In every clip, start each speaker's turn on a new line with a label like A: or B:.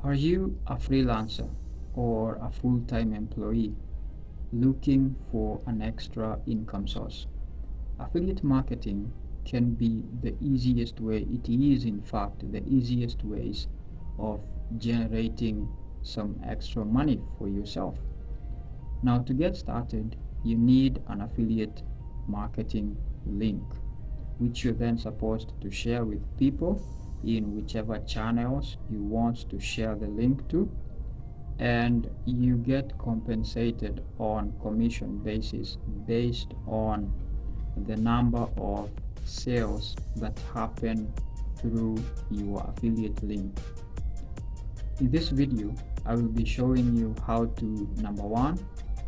A: Are you a freelancer or a full-time employee looking for an extra income source? Affiliate marketing can be the easiest way, it is in fact the easiest ways of generating some extra money for yourself. Now, to get started, you need an affiliate marketing link, which you're then supposed to share with people in whichever channels you want to share the link to, and you get compensated on commission basis based on the number of sales that happen through your affiliate link. In this video, I will be showing you how to, number one,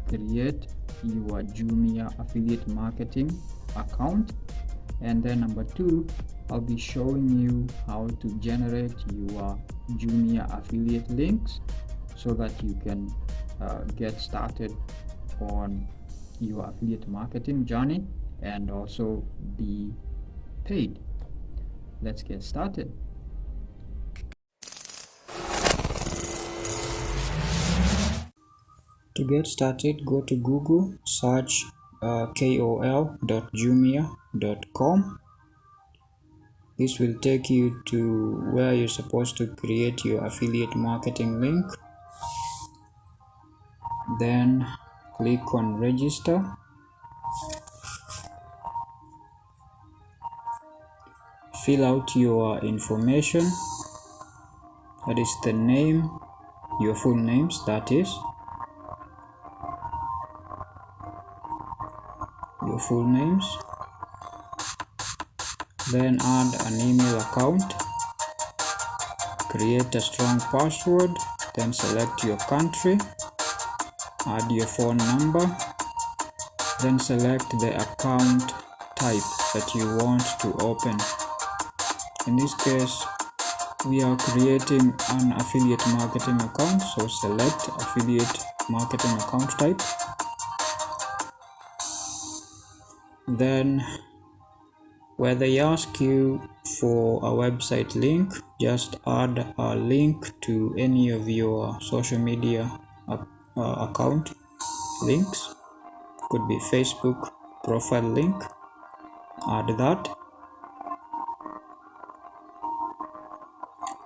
A: create your Jumia affiliate marketing account, and then number two, I'll be showing you how to generate your Jumia affiliate links so that you can get started on your affiliate marketing journey and also be paid. Let's get started. To get started, go to Google, search kol.jumia.com. This will take you to where you're supposed to create your affiliate marketing link. Then click on register. Fill out your information, that is the name, your full names, that is your full names. Then add an email account, create a strong password, then select your country, add your phone number, then select the account type that you want to open. In this case, we are creating an affiliate marketing account, so select affiliate marketing account type. Then where they ask you for a website link, just add a link to any of your social media account links. Could be Facebook profile link, add that.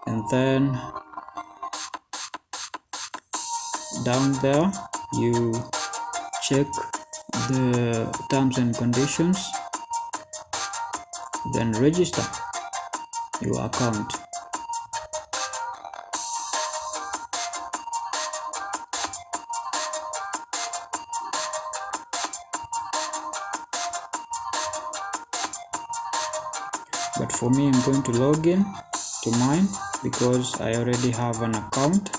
A: And then down there you check the terms and conditions, then register your account. But for me, I'm going to log in to mine because I already have an account.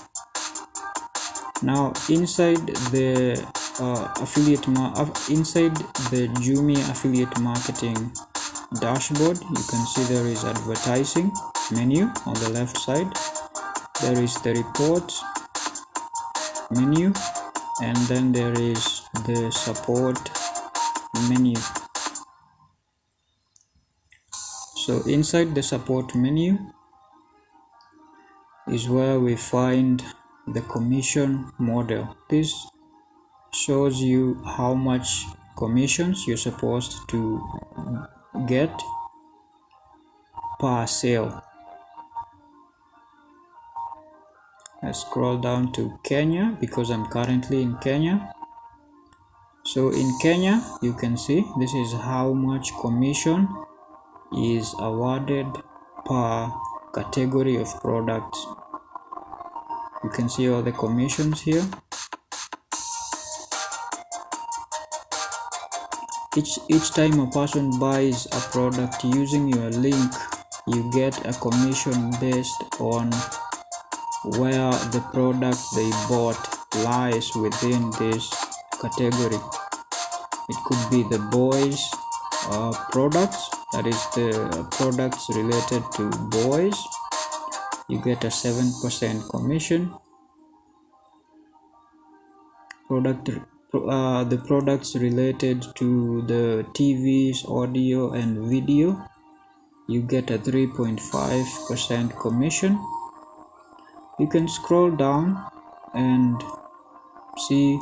A: Now inside the inside the Jumia affiliate marketing dashboard, you can see there is advertising menu on the left side, there is the reports menu, and then there is the support menu. So inside the support menu is where we find the commission model. This shows you how much commissions you're supposed to get per sale. I scroll down to Kenya because I'm currently in Kenya. So in Kenya, you can see this is how much commission is awarded per category of products. You can see all the commissions here. Each time a person buys a product using your link, you get a commission based on where the product they bought lies within this category. It could be the boys products, that is the products related to boys. You get a 7% commission. The products related to the TVs, audio and video, you get a 3.5% commission. You can scroll down and see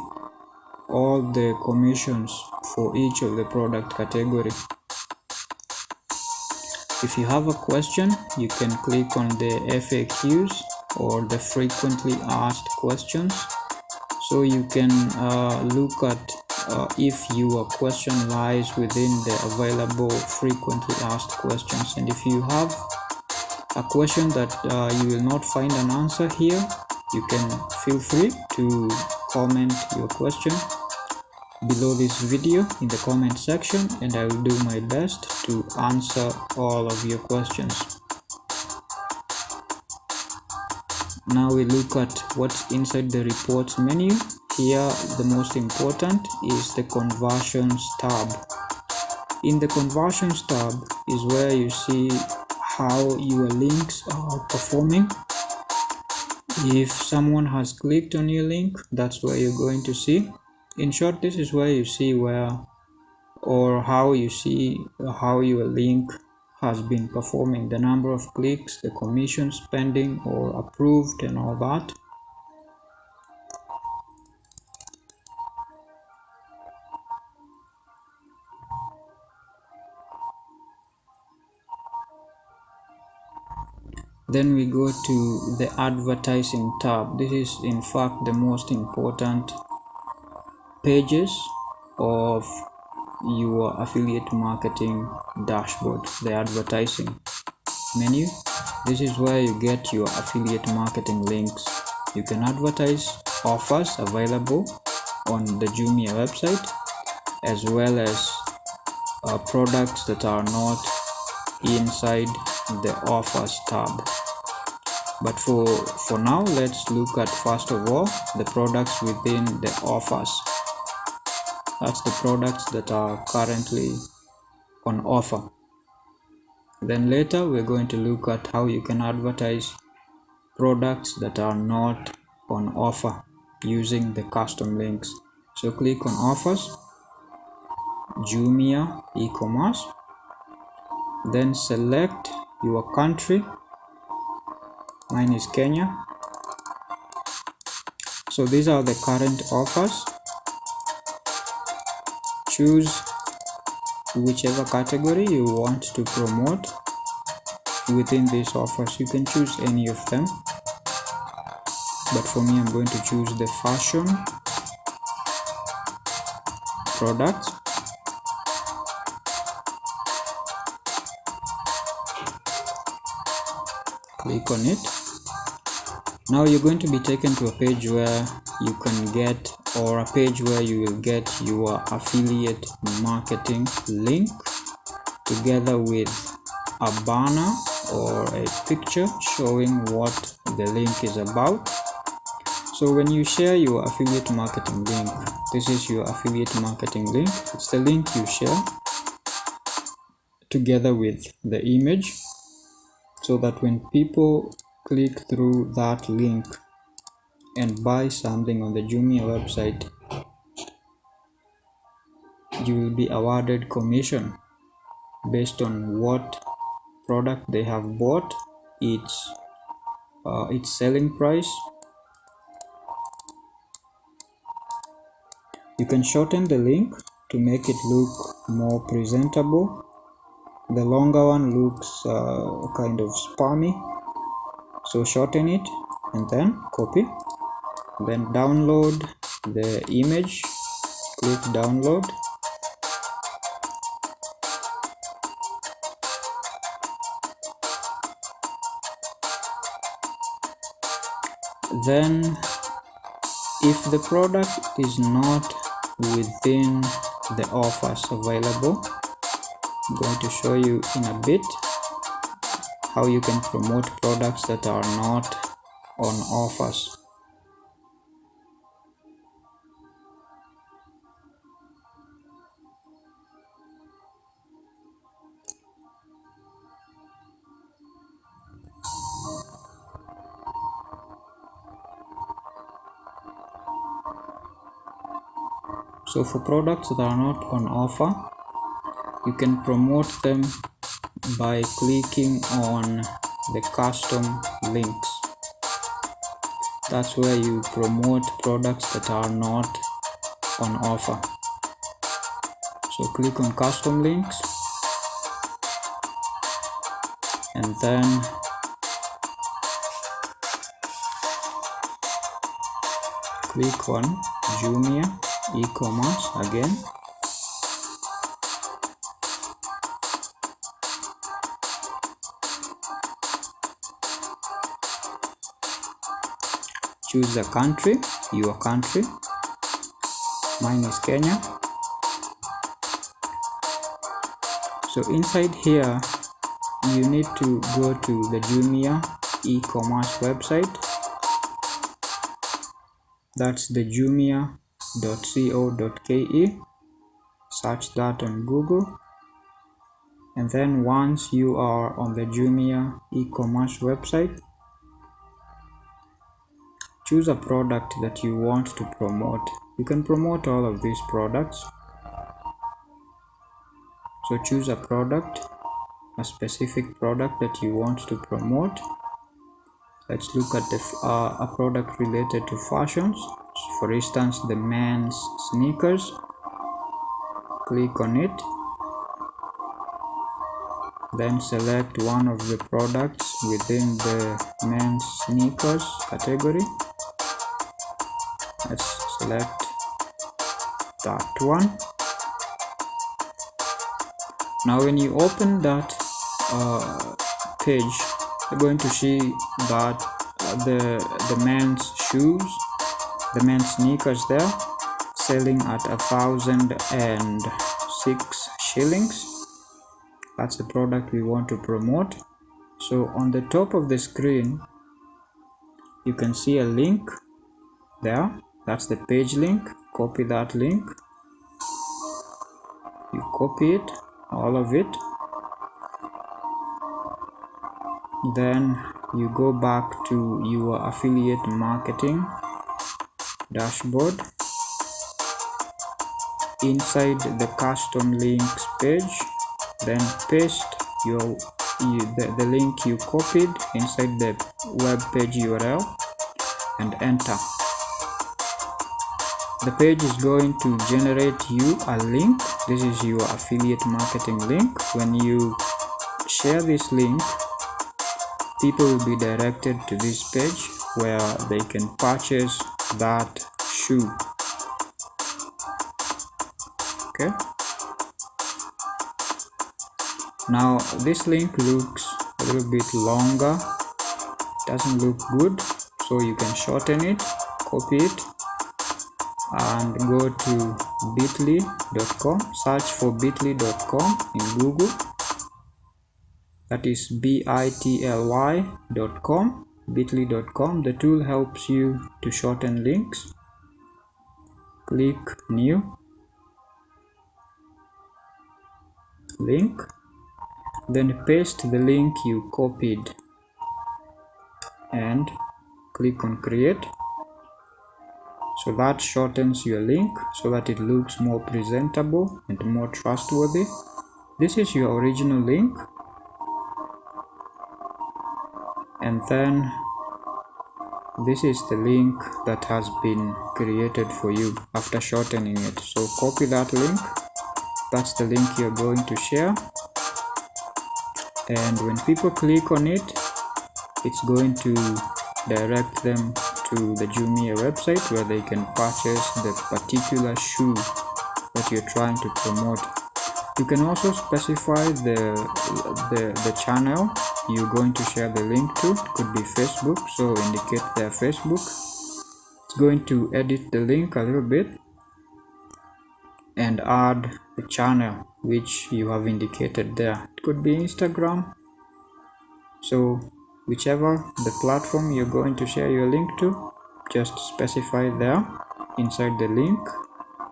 A: all the commissions for each of the product category. If you have a question, you can click on the FAQs or the frequently asked questions, so you can look at if your question lies within the available frequently asked questions. And if you have a question that you will not find an answer here, you can feel free to comment your question below this video in the comment section, and I will do my best to answer all of your questions. Now we look at what's inside the reports menu. Here the most important is the conversions tab. In the conversions tab is where you see how your links are performing. If someone has clicked on your link, that's where you're going to see. In short, this is where you see how you see how your link has been performing, the number of clicks, the commission spending or approved, and all that. Then we go to the advertising tab. This is in fact the most important pages of your affiliate marketing dashboard, the advertising menu. This is where you get your affiliate marketing links. You can advertise offers available on the Jumia website, as well as products that are not inside the offers tab. But for now, let's look at first of all the products within the offers. That's the products that are currently on offer. Then later we're going to look at how you can advertise products that are not on offer using the custom links. So click on offers, Jumia e-commerce, then select your country. Mine is Kenya. So these are the current offers. Choose whichever category you want to promote within these offers. You can choose any of them, but for me I'm going to choose the fashion products. Click on it. Now you're going to be taken to a page where you can get, or a page where you will get your affiliate marketing link together with a banner or a picture showing what the link is about. So when you share your affiliate marketing link, this is your affiliate marketing link. It's the link you share together with the image, so that when people click through that link and buy something on the Jumia website, you will be awarded commission based on what product they have bought, its selling price. You can shorten the link to make it look more presentable. The longer one looks kind of spammy, so shorten it and then copy, then download the image. Click download. Then if the product is not within the offers available, I'm going to show you in a bit how you can promote products that are not on offers. So for products that are not on offer, you can promote them by clicking on the custom links. That's where you promote products that are not on offer. So click on custom links and then click on Jumia e-commerce again. Choose a country, your country. Mine is Kenya. So inside here, you need to go to the Jumia e-commerce website. That's the jumia.co.ke. Search that on Google. And then once you are on the Jumia e-commerce website, choose a product that you want to promote. You can promote all of these products. So choose a product, a specific product that you want to promote. Let's look at a product related to fashions. For instance, the men's sneakers. Click on it. Then select one of the products within the men's sneakers category. Let's select that one. Now when you open that page, you're going to see that the men's shoes, the men's sneakers there, selling at 1,006 shillings. That's the product we want to promote. So on the top of the screen, you can see a link there. That's the page link. Copy that link. You copy it, all of it. Then you go back to your affiliate marketing dashboard. Inside the custom links page, then paste the link you copied inside the web page URL and enter. The page is going to generate you a link. This is your affiliate marketing link. When you share this link, people will be directed to this page where they can purchase that shoe. Okay. Now this link looks a little bit longer, doesn't look good, so you can shorten it, copy it, and go to bit.ly.com. Search for bit.ly.com in Google. That is bit.ly.com, bit.ly.com. The tool helps you to shorten links. Click new link, then paste the link you copied and click on create. So that shortens your link so that it looks more presentable and more trustworthy. This is your original link, and then this is the link that has been created for you after shortening it. So copy that link. That's the link you're going to share, and when people click on it, it's going to direct them to the Jumia website where they can purchase the particular shoe that you're trying to promote. You can also specify the channel you're going to share the link to. It could be Facebook, so indicate their Facebook. It's going to edit the link a little bit and add the channel which you have indicated there. It could be Instagram. So whichever the platform you're going to share your link to, just specify there inside the link,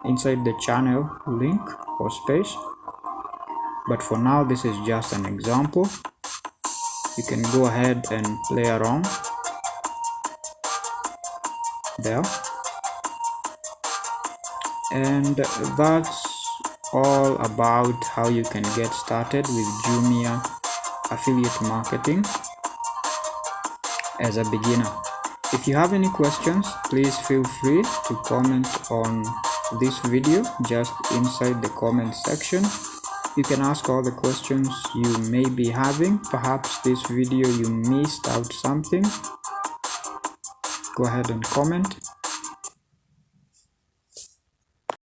A: inside the channel link or space. But for now, this is just an example. You can go ahead and play around there. And that's all about how you can get started with Jumia affiliate marketing as a beginner. If you have any questions, please feel free to comment on this video just inside the comment section. You can ask all the questions you may be having. Perhaps this video you missed out something. Go ahead and comment.